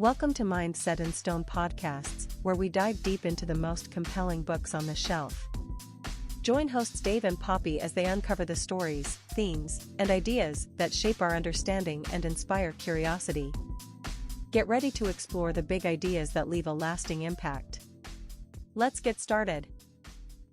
Welcome to Mind Set in Stone podcasts, where we dive deep into the most compelling books on the shelf. Join hosts Dave and Poppy as they uncover the stories, themes, and ideas that shape our understanding and inspire curiosity. Get ready to explore the big ideas that leave a lasting impact. Let's get started.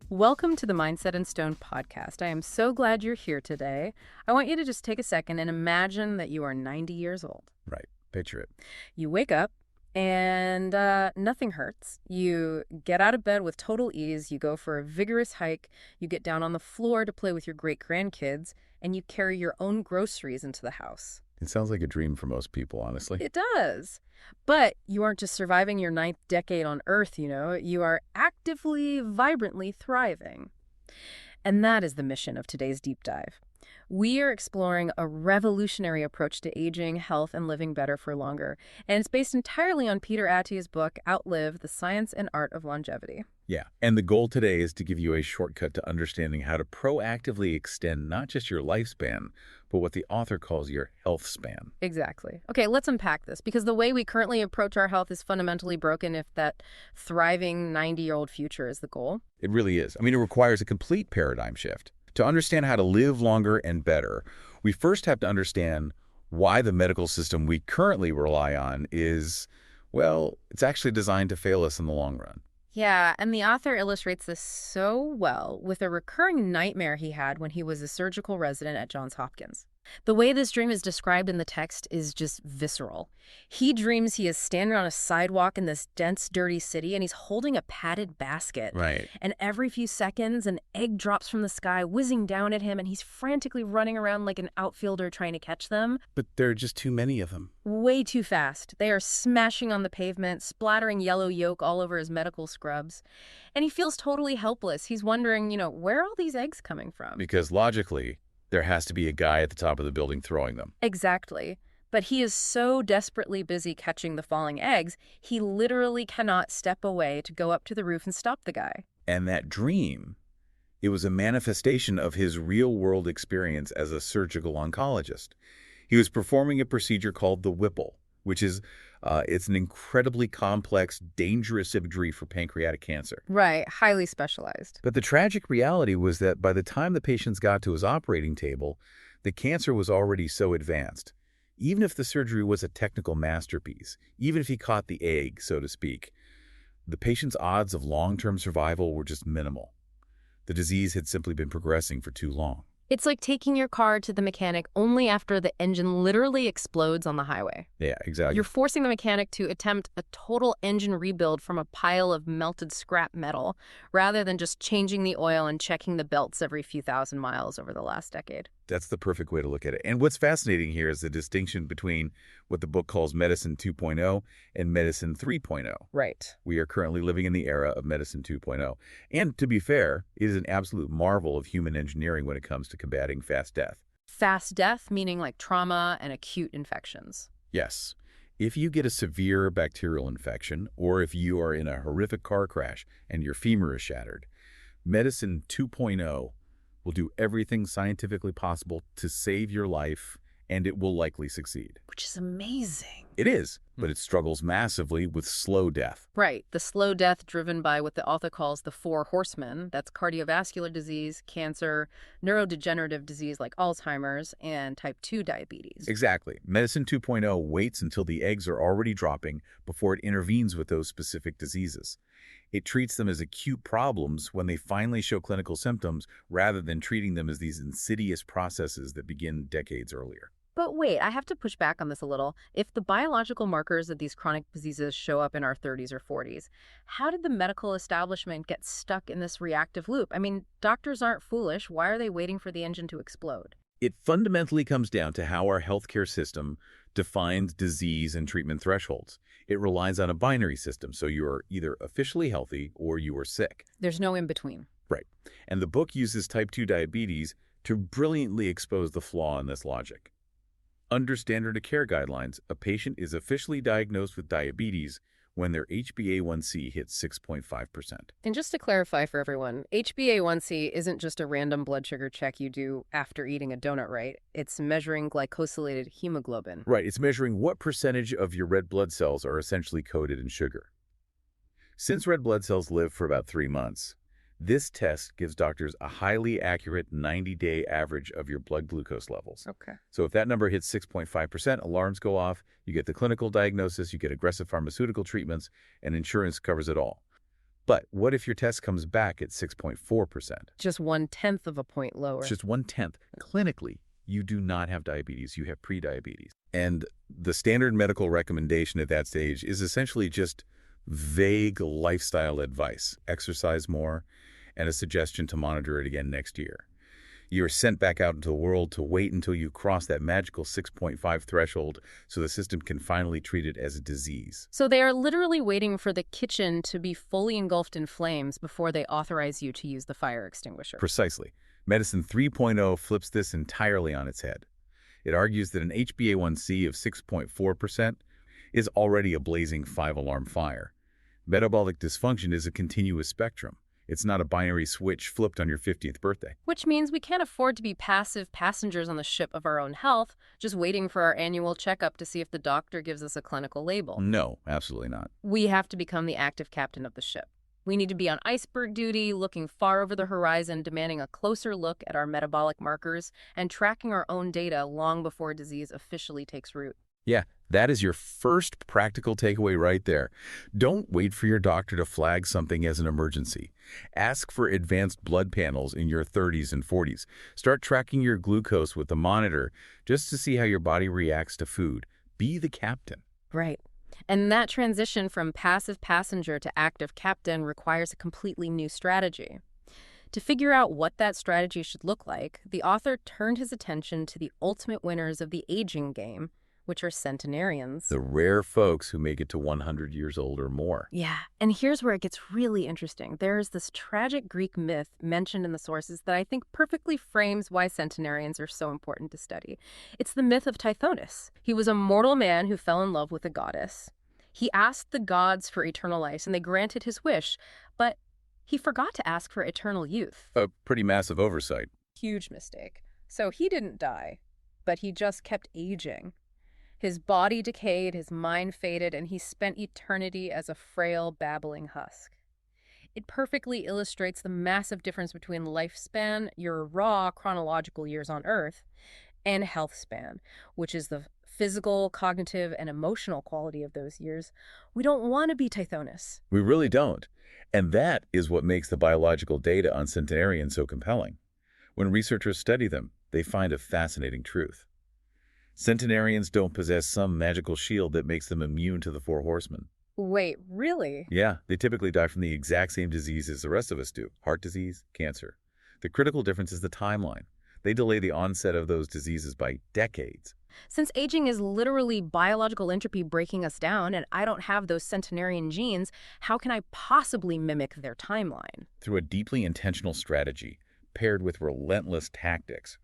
Welcome to the Mind Set in Stone podcast. I am so glad you're here today. I want you to just take a second and imagine that you are 90 years old. Right. Picture it. You wake up and nothing hurts. You get out of bed with total ease. You go for a vigorous hike. You get down on the floor to play with your great-grandkids, and you carry your own groceries into the house. It sounds like a dream for most people, honestly. It does. But you aren't just surviving your 9th decade on Earth, You are actively, vibrantly thriving. And that is the mission of today's deep dive. We are exploring a revolutionary approach to aging, health, and living better for longer. And it's based entirely on Peter Attia's book, Outlive, The Science and Art of Longevity. Yeah, and the goal today is to give you a shortcut to understanding how to proactively extend not just your lifespan, but what the author calls your health span. Exactly. Okay, let's unpack this, because the way we currently approach our health is fundamentally broken if that thriving 90-year-old future is the goal. It really is. It requires a complete paradigm shift. To understand how to live longer and better, we first have to understand why the medical system we currently rely on is, well, it's actually designed to fail us in the long run. Yeah, and the author illustrates this so well with a recurring nightmare he had when he was a surgical resident at Johns Hopkins. The way this dream is described in the text is just visceral. He dreams he is standing on a sidewalk in this dense, dirty city, and he's holding a padded basket. Right. And every few seconds, an egg drops from the sky, whizzing down at him, and he's frantically running around like an outfielder trying to catch them. But there are just too many of them. Way too fast. They are smashing on the pavement, splattering yellow yolk all over his medical scrubs. And he feels totally helpless. He's wondering, where are all these eggs coming from? Because logically, there has to be a guy at the top of the building throwing them. Exactly. But he is so desperately busy catching the falling eggs, he literally cannot step away to go up to the roof and stop the guy. And that dream, it was a manifestation of his real-world experience as a surgical oncologist. He was performing a procedure called the Whipple, which is it's an incredibly complex, dangerous surgery for pancreatic cancer. Right, highly specialized. But the tragic reality was that by the time the patients got to his operating table, the cancer was already so advanced. Even if the surgery was a technical masterpiece, even if he caught the egg, so to speak, the patient's odds of long-term survival were just minimal. The disease had simply been progressing for too long. It's like taking your car to the mechanic only after the engine literally explodes on the highway. Yeah, exactly. You're forcing the mechanic to attempt a total engine rebuild from a pile of melted scrap metal, rather than just changing the oil and checking the belts every few thousand miles over the last decade. That's the perfect way to look at it. And what's fascinating here is the distinction between what the book calls Medicine 2.0 and Medicine 3.0. Right. We are currently living in the era of Medicine 2.0. And to be fair, it is an absolute marvel of human engineering when it comes to combating fast death. Fast death, meaning like trauma and acute infections. Yes. If you get a severe bacterial infection, or if you are in a horrific car crash and your femur is shattered, Medicine 2.0 will do everything scientifically possible to save your life, and it will likely succeed. Which is amazing. It is, but it struggles massively with slow death. Right. The slow death driven by what the author calls the four horsemen. That's cardiovascular disease, cancer, neurodegenerative disease like Alzheimer's, and type 2 diabetes. Exactly. Medicine 2.0 waits until the eggs are already dropping before it intervenes with those specific diseases. It treats them as acute problems when they finally show clinical symptoms, rather than treating them as these insidious processes that begin decades earlier. But wait, I have to push back on this a little. If the biological markers of these chronic diseases show up in our 30s or 40s, how did the medical establishment get stuck in this reactive loop? Doctors aren't foolish. Why are they waiting for the engine to explode? It fundamentally comes down to how our healthcare system defines disease and treatment thresholds. It relies on a binary system, so you are either officially healthy or you are sick. There's no in between. Right. And the book uses type 2 diabetes to brilliantly expose the flaw in this logic. Under standard of care guidelines, a patient is officially diagnosed with diabetes when their HbA1c hits 6.5%. And just to clarify for everyone, HbA1c isn't just a random blood sugar check you do after eating a donut, right? It's measuring glycosylated hemoglobin. Right, it's measuring what percentage of your red blood cells are essentially coated in sugar. Since red blood cells live for about 3 months, this test gives doctors a highly accurate 90-day average of your blood glucose levels. Okay. So if that number hits 6.5%, alarms go off, you get the clinical diagnosis, you get aggressive pharmaceutical treatments, and insurance covers it all. But what if your test comes back at 6.4%? Just 1/10 of a point lower. It's just 1/10. Clinically, you do not have diabetes, you have prediabetes. And the standard medical recommendation at that stage is essentially just vague lifestyle advice. Exercise more, and a suggestion to monitor it again next year. You're sent back out into the world to wait until you cross that magical 6.5 threshold so the system can finally treat it as a disease. So they are literally waiting for the kitchen to be fully engulfed in flames before they authorize you to use the fire extinguisher. Precisely. Medicine 3.0 flips this entirely on its head. It argues that an HbA1c of 6.4% is already a blazing 5-alarm fire. Metabolic dysfunction is a continuous spectrum. It's not a binary switch flipped on your 50th birthday. Which means we can't afford to be passive passengers on the ship of our own health, just waiting for our annual checkup to see if the doctor gives us a clinical label. No, absolutely not. We have to become the active captain of the ship. We need to be on iceberg duty, looking far over the horizon, demanding a closer look at our metabolic markers, and tracking our own data long before disease officially takes root. Yeah, that is your first practical takeaway right there. Don't wait for your doctor to flag something as an emergency. Ask for advanced blood panels in your 30s and 40s. Start tracking your glucose with the monitor just to see how your body reacts to food. Be the captain. Right. And that transition from passive passenger to active captain requires a completely new strategy. To figure out what that strategy should look like, the author turned his attention to the ultimate winners of the aging game, which are centenarians. The rare folks who make it to 100 years old or more. Yeah, and here's where it gets really interesting. There's this tragic Greek myth mentioned in the sources that I think perfectly frames why centenarians are so important to study. It's the myth of Tithonus. He was a mortal man who fell in love with a goddess. He asked the gods for eternal life, and they granted his wish, but he forgot to ask for eternal youth. A pretty massive oversight. Huge mistake. So he didn't die, but he just kept aging. His body decayed, his mind faded, and he spent eternity as a frail, babbling husk. It perfectly illustrates the massive difference between lifespan, your raw chronological years on Earth, and healthspan, which is the physical, cognitive, and emotional quality of those years. We don't want to be Tithonus. We really don't. And that is what makes the biological data on centenarians so compelling. When researchers study them, they find a fascinating truth. Centenarians don't possess some magical shield that makes them immune to the 4 horsemen. Wait, really? Yeah, they typically die from the exact same diseases the rest of us do. Heart disease, cancer. The critical difference is the timeline. They delay the onset of those diseases by decades. Since aging is literally biological entropy breaking us down, and I don't have those centenarian genes, how can I possibly mimic their timeline? Through a deeply intentional strategy, paired with relentless tactics.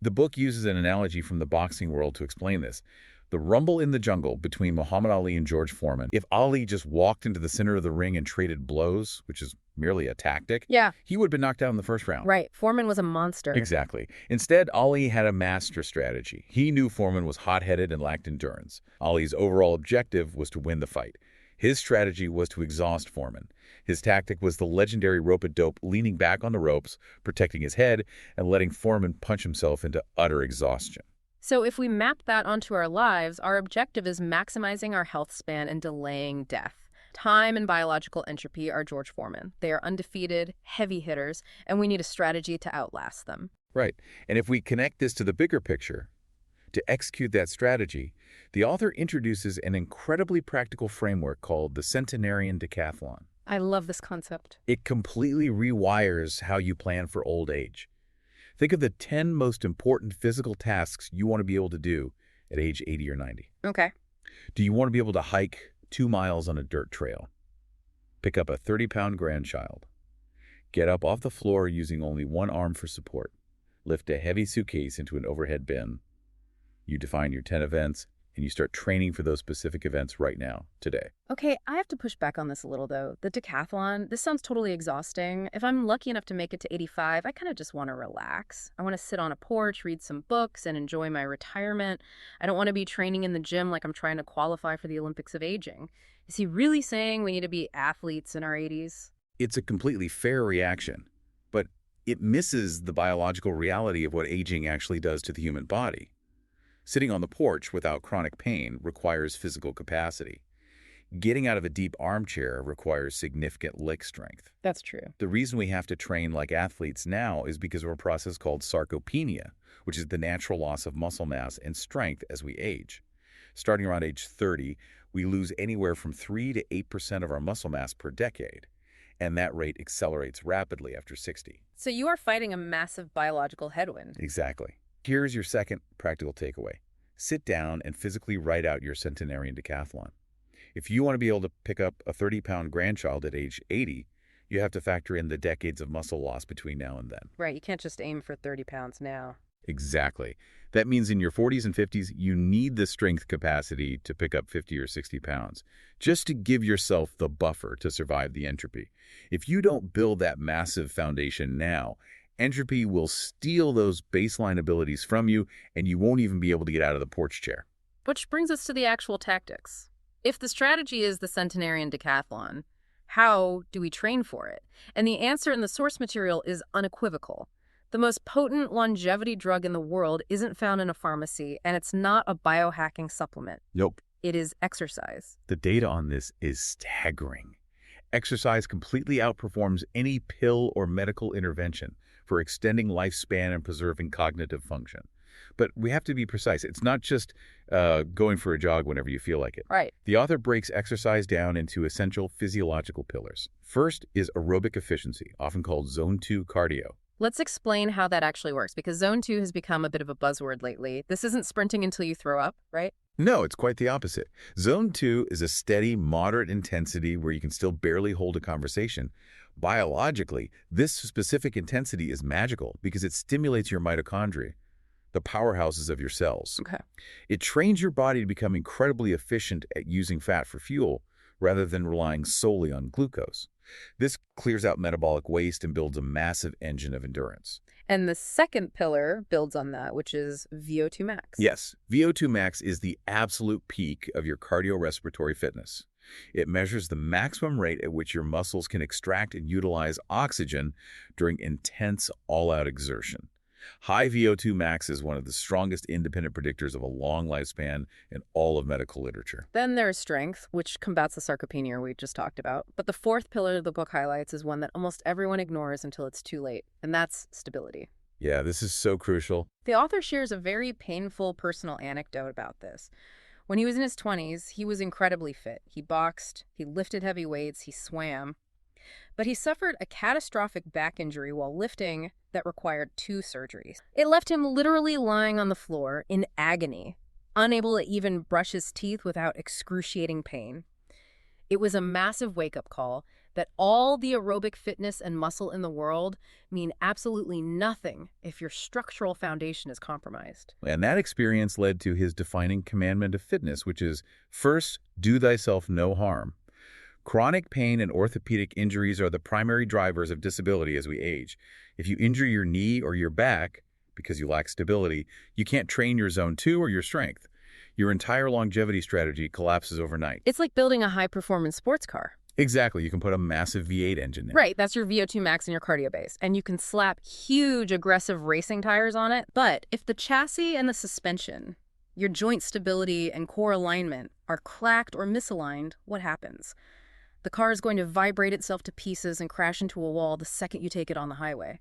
The book uses an analogy from the boxing world to explain this. The rumble in the jungle between Muhammad Ali and George Foreman. If Ali just walked into the center of the ring and traded blows, which is merely a tactic, he would have been knocked out in the first round. Right. Foreman was a monster. Exactly. Instead, Ali had a master strategy. He knew Foreman was hot-headed and lacked endurance. Ali's overall objective was to win the fight. His strategy was to exhaust Foreman. His tactic was the legendary rope-a-dope, leaning back on the ropes, protecting his head, and letting Foreman punch himself into utter exhaustion. So if we map that onto our lives, our objective is maximizing our health span and delaying death. Time and biological entropy are George Foreman. They are undefeated, heavy hitters, and we need a strategy to outlast them. Right. And if we connect this to the bigger picture, to execute that strategy, the author introduces an incredibly practical framework called the centenarian decathlon. I love this concept. It completely rewires how you plan for old age. Think of the 10 most important physical tasks you want to be able to do at age 80 or 90. Okay. Do you want to be able to hike 2 miles on a dirt trail? Pick up a 30-pound grandchild. Get up off the floor using only one arm for support. Lift a heavy suitcase into an overhead bin. You define your 10 events, and you start training for those specific events right now, today. Okay, I have to push back on this a little, though. The decathlon, this sounds totally exhausting. If I'm lucky enough to make it to 85, I kind of just want to relax. I want to sit on a porch, read some books, and enjoy my retirement. I don't want to be training in the gym like I'm trying to qualify for the Olympics of aging. Is he really saying we need to be athletes in our 80s? It's a completely fair reaction, but it misses the biological reality of what aging actually does to the human body. Sitting on the porch without chronic pain requires physical capacity. Getting out of a deep armchair requires significant leg strength. That's true. The reason we have to train like athletes now is because of a process called sarcopenia, which is the natural loss of muscle mass and strength as we age. Starting around age 30, we lose anywhere from 3 to 8% of our muscle mass per decade, and that rate accelerates rapidly after 60. So you are fighting a massive biological headwind. Exactly. Here's your second practical takeaway. Sit down and physically write out your centenarian decathlon. If you want to be able to pick up a 30-pound grandchild at age 80, you have to factor in the decades of muscle loss between now and then. Right, you can't just aim for 30 pounds now. Exactly. That means in your 40s and 50s, you need the strength capacity to pick up 50 or 60 pounds, just to give yourself the buffer to survive the entropy. If you don't build that massive foundation now, entropy will steal those baseline abilities from you, and you won't even be able to get out of the porch chair. Which brings us to the actual tactics. If the strategy is the centenarian decathlon, how do we train for it? And the answer in the source material is unequivocal. The most potent longevity drug in the world isn't found in a pharmacy, and it's not a biohacking supplement. Nope. It is exercise. The data on this is staggering. Exercise completely outperforms any pill or medical intervention for extending lifespan and preserving cognitive function. But we have to be precise. It's not just going for a jog whenever you feel like it. Right. The author breaks exercise down into essential physiological pillars. First is aerobic efficiency, often called Zone 2 cardio. Let's explain how that actually works, because Zone 2 has become a bit of a buzzword lately. This isn't sprinting until you throw up, right? No, it's quite the opposite. Zone 2 is a steady, moderate intensity where you can still barely hold a conversation. Biologically, this specific intensity is magical because it stimulates your mitochondria, the powerhouses of your cells. Okay. It trains your body to become incredibly efficient at using fat for fuel rather than relying solely on glucose. This clears out metabolic waste and builds a massive engine of endurance. And the second pillar builds on that, which is VO2 max. Yes, VO2 max is the absolute peak of your cardiorespiratory fitness. It measures the maximum rate at which your muscles can extract and utilize oxygen during intense all-out exertion. High VO2 max is one of the strongest independent predictors of a long lifespan in all of medical literature. Then there's strength, which combats the sarcopenia we just talked about. But the fourth pillar the book highlights is one that almost everyone ignores until it's too late, and that's stability. Yeah, this is so crucial. The author shares a very painful personal anecdote about this. When he was in his 20s, he was incredibly fit. He boxed, he lifted heavy weights, he swam. But he suffered a catastrophic back injury while lifting that required 2 surgeries. It left him literally lying on the floor in agony, unable to even brush his teeth without excruciating pain. It was a massive wake-up call that all the aerobic fitness and muscle in the world mean absolutely nothing if your structural foundation is compromised. And that experience led to his defining commandment of fitness, which is, first, do thyself no harm. Chronic pain and orthopedic injuries are the primary drivers of disability as we age. If you injure your knee or your back because you lack stability, you can't train your Zone 2 or your strength. Your entire longevity strategy collapses overnight. It's like building a high-performance sports car. Exactly. You can put a massive V8 engine there. Right, that's your VO2 max and your cardio base. And you can slap huge, aggressive racing tires on it. But if the chassis and the suspension, your joint stability and core alignment are cracked or misaligned, what happens? The car is going to vibrate itself to pieces and crash into a wall the second you take it on the highway.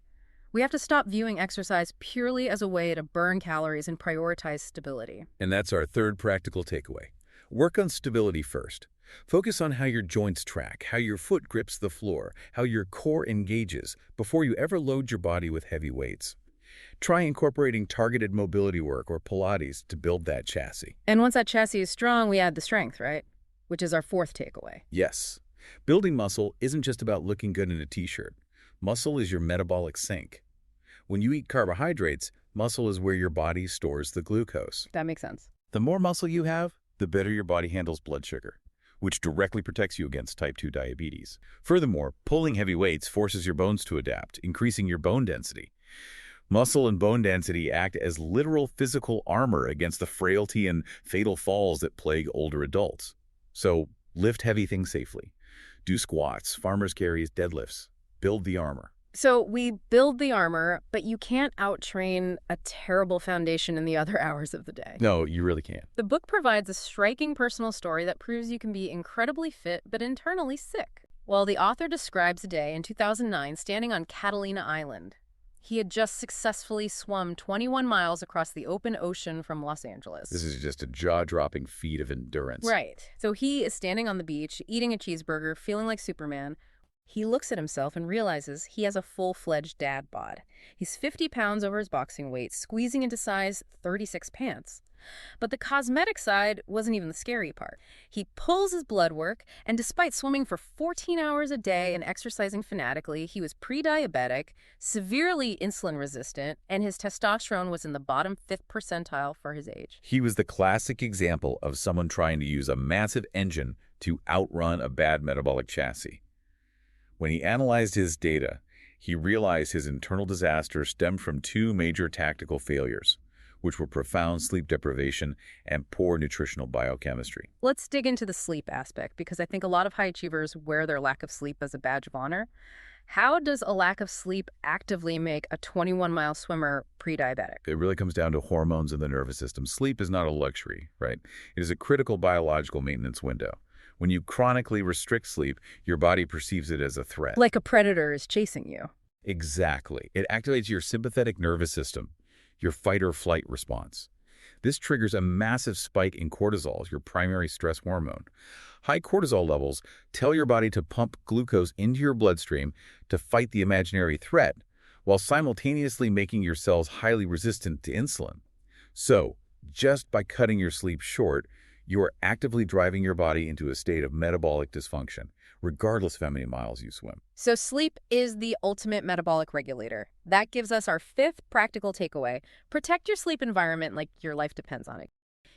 We have to stop viewing exercise purely as a way to burn calories and prioritize stability. And that's our third practical takeaway. Work on stability first. Focus on how your joints track, how your foot grips the floor, how your core engages before you ever load your body with heavy weights. Try incorporating targeted mobility work or Pilates to build that chassis. And once that chassis is strong, we add the strength, right? Which is our fourth takeaway. Yes. Building muscle isn't just about looking good in a t-shirt. Muscle is your metabolic sink. When you eat carbohydrates, muscle is where your body stores the glucose. That makes sense. The more muscle you have, the better your body handles blood sugar, which directly protects you against type 2 diabetes. Furthermore, pulling heavy weights forces your bones to adapt, increasing your bone density. Muscle and bone density act as literal physical armor against the frailty and fatal falls that plague older adults. So, lift heavy things safely. Do squats, farmer's carries, deadlifts. Build the armor. So we build the armor, but you can't out-train a terrible foundation in the other hours of the day. No, you really can't. The book provides a striking personal story that proves you can be incredibly fit but internally sick. Well, the author describes a day in 2009 standing on Catalina Island. He had just successfully swum 21 miles across the open ocean from Los Angeles. This is just a jaw-dropping feat of endurance. Right. So he is standing on the beach, eating a cheeseburger, feeling like Superman. He looks at himself and realizes he has a full-fledged dad bod. He's 50 pounds over his boxing weight, squeezing into size 36 pants. But the cosmetic side wasn't even the scary part. He pulls his blood work, and despite swimming for 14 hours a day and exercising fanatically, he was pre-diabetic, severely insulin-resistant, and his testosterone was in the bottom 5th percentile for his age. He was the classic example of someone trying to use a massive engine to outrun a bad metabolic chassis. When he analyzed his data, he realized his internal disaster stemmed from two major tactical failures, which were profound sleep deprivation and poor nutritional biochemistry. Let's dig into the sleep aspect, because I think a lot of high achievers wear their lack of sleep as a badge of honor. How does a lack of sleep actively make a 21-mile swimmer pre-diabetic? It really comes down to hormones in the nervous system. Sleep is not a luxury, right? It is a critical biological maintenance window. When you chronically restrict sleep, your body perceives it as a threat. Like a predator is chasing you. Exactly. It activates your sympathetic nervous system, your fight-or-flight response. This triggers a massive spike in cortisol, your primary stress hormone. High cortisol levels tell your body to pump glucose into your bloodstream to fight the imaginary threat, while simultaneously making your cells highly resistant to insulin. So, just by cutting your sleep short, you are actively driving your body into a state of metabolic dysfunction, regardless of how many miles you swim. So sleep is the ultimate metabolic regulator. That gives us our 5th practical takeaway. Protect your sleep environment like your life depends on it.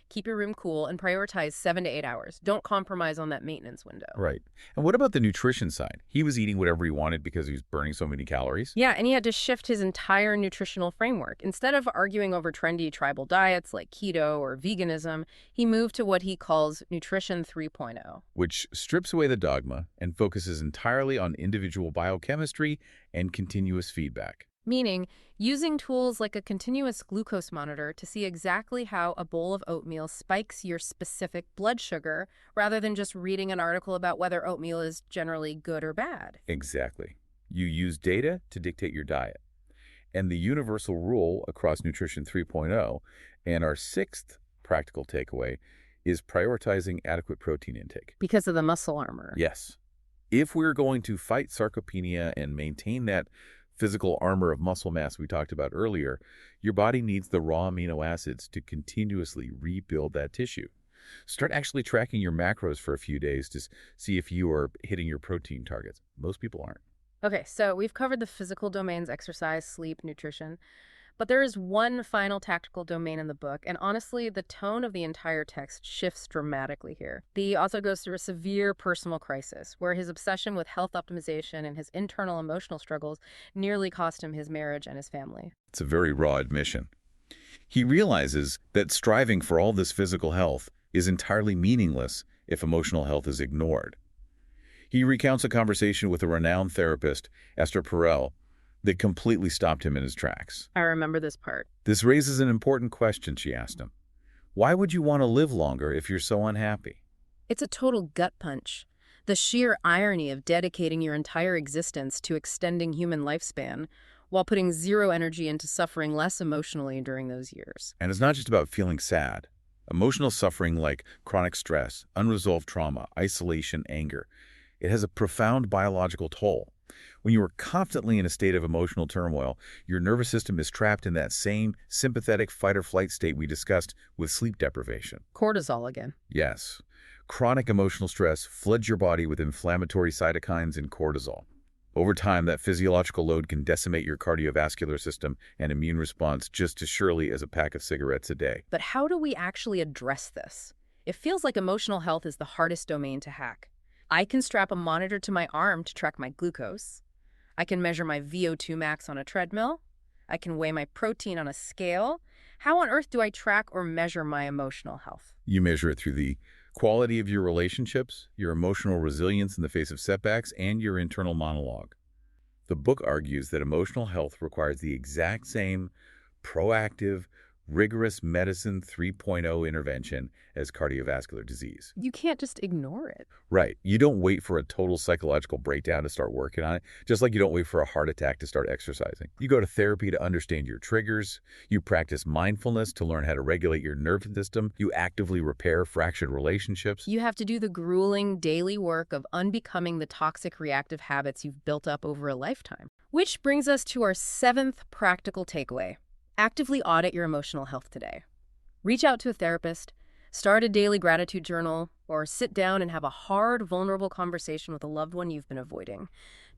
Keep your room cool and prioritize 7 to 8 hours. Don't compromise on that maintenance window. Right. And what about the nutrition side? He was eating whatever he wanted because he was burning so many calories. Yeah, and he had to shift his entire nutritional framework. Instead of arguing over trendy tribal diets like keto or veganism, he moved to what he calls Nutrition 3.0. Which strips away the dogma and focuses entirely on individual biochemistry and continuous feedback. Meaning, using tools like a continuous glucose monitor to see exactly how a bowl of oatmeal spikes your specific blood sugar, rather than just reading an article about whether oatmeal is generally good or bad. Exactly. You use data to dictate your diet. And the universal rule across Nutrition 3.0 and our 6th practical takeaway is prioritizing adequate protein intake. Because of the muscle armor. Yes. If we're going to fight sarcopenia and maintain that physical armor of muscle mass we talked about earlier, your body needs the raw amino acids to continuously rebuild that tissue. Start actually tracking your macros for a few days to see if you are hitting your protein targets. Most people aren't. Okay, so we've covered the physical domains: exercise, sleep, nutrition. But there is one final tactical domain in the book, and honestly, the tone of the entire text shifts dramatically here. The author goes through a severe personal crisis, where his obsession with health optimization and his internal emotional struggles nearly cost him his marriage and his family. It's a very raw admission. He realizes that striving for all this physical health is entirely meaningless if emotional health is ignored. He recounts a conversation with a renowned therapist, Esther Perel, that completely stopped him in his tracks. I remember this part. This raises an important question, she asked him. Why would you want to live longer if you're so unhappy? It's a total gut punch. The sheer irony of dedicating your entire existence to extending human lifespan while putting zero energy into suffering less emotionally during those years. And it's not just about feeling sad. Emotional suffering like chronic stress, unresolved trauma, isolation, anger, it has a profound biological toll. When you are constantly in a state of emotional turmoil, your nervous system is trapped in that same sympathetic fight-or-flight state we discussed with sleep deprivation. Cortisol again. Yes. Chronic emotional stress floods your body with inflammatory cytokines and cortisol. Over time, that physiological load can decimate your cardiovascular system and immune response just as surely as a pack of cigarettes a day. But how do we actually address this? It feels like emotional health is the hardest domain to hack. I can strap a monitor to my arm to track my glucose. I can measure my VO2 max on a treadmill. I can weigh my protein on a scale. How on earth do I track or measure my emotional health? You measure it through the quality of your relationships, your emotional resilience in the face of setbacks, and your internal monologue. The book argues that emotional health requires the exact same proactive, rigorous medicine 3.0 intervention as cardiovascular disease. You can't just ignore it. Right. You don't wait for a total psychological breakdown to start working on it, just like you don't wait for a heart attack to start exercising. You go to therapy to understand your triggers. You practice mindfulness to learn how to regulate your nervous system. You actively repair fractured relationships. You have to do the grueling daily work of unbecoming the toxic reactive habits you've built up over a lifetime. Which brings us to our 7th practical takeaway. Actively audit your emotional health today. Reach out to a therapist, start a daily gratitude journal, or sit down and have a hard, vulnerable conversation with a loved one you've been avoiding.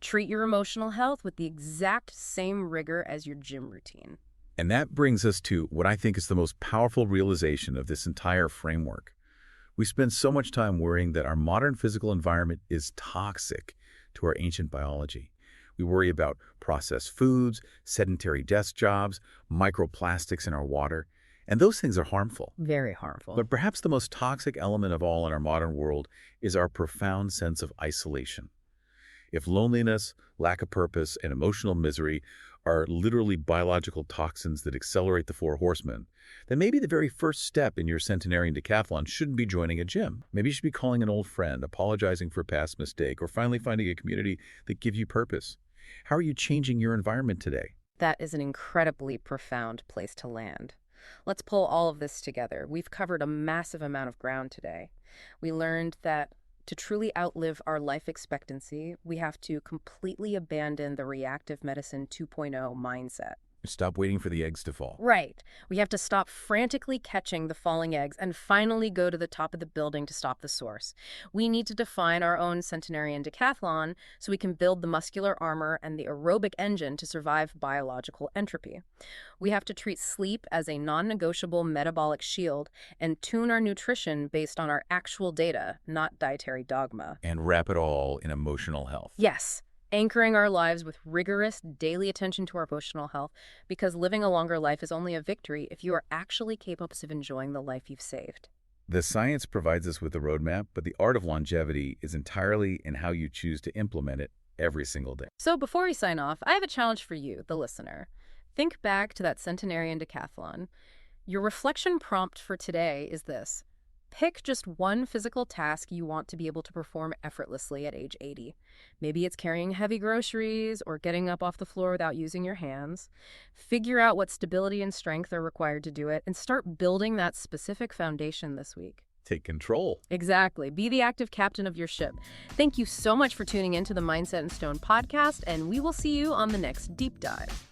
Treat your emotional health with the exact same rigor as your gym routine. And that brings us to what I think is the most powerful realization of this entire framework. We spend so much time worrying that our modern physical environment is toxic to our ancient biology. We worry about processed foods, sedentary desk jobs, microplastics in our water, and those things are harmful. Very harmful. But perhaps the most toxic element of all in our modern world is our profound sense of isolation. If loneliness, lack of purpose, and emotional misery are literally biological toxins that accelerate the 4 horsemen, then maybe the very first step in your centenarian decathlon shouldn't be joining a gym. Maybe you should be calling an old friend, apologizing for a past mistake, or finally finding a community that gives you purpose. How are you changing your environment today? That is an incredibly profound place to land. Let's pull all of this together. We've covered a massive amount of ground today. We learned that to truly outlive our life expectancy, we have to completely abandon the reactive medicine 2.0 mindset. Stop waiting for the eggs to fall. Right. We have to stop frantically catching the falling eggs and finally go to the top of the building to stop the source. We need to define our own centenarian decathlon so we can build the muscular armor and the aerobic engine to survive biological entropy. We have to treat sleep as a non-negotiable metabolic shield and tune our nutrition based on our actual data, not dietary dogma. And wrap it all in emotional health. Yes. Anchoring our lives with rigorous daily attention to our emotional health, because living a longer life is only a victory if you are actually capable of enjoying the life you've saved. The science provides us with a roadmap, but the art of longevity is entirely in how you choose to implement it every single day. So before we sign off, I have a challenge for you, the listener. Think back to that centenarian decathlon. Your reflection prompt for today is this. Pick just one physical task you want to be able to perform effortlessly at age 80. Maybe it's carrying heavy groceries or getting up off the floor without using your hands. Figure out what stability and strength are required to do it and start building that specific foundation this week. Take control. Exactly. Be the active captain of your ship. Thank you so much for tuning in to the Mindset in Stone podcast, and we will see you on the next deep dive.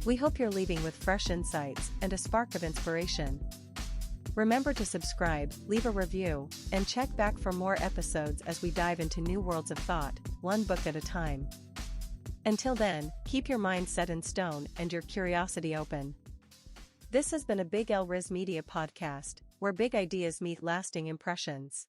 We hope you're leaving with fresh insights and a spark of inspiration. Remember to subscribe, leave a review, and check back for more episodes as we dive into new worlds of thought, one book at a time. Until then, keep your mind set in stone and your curiosity open. This has been a Big L Riz Media podcast, where big ideas meet lasting impressions.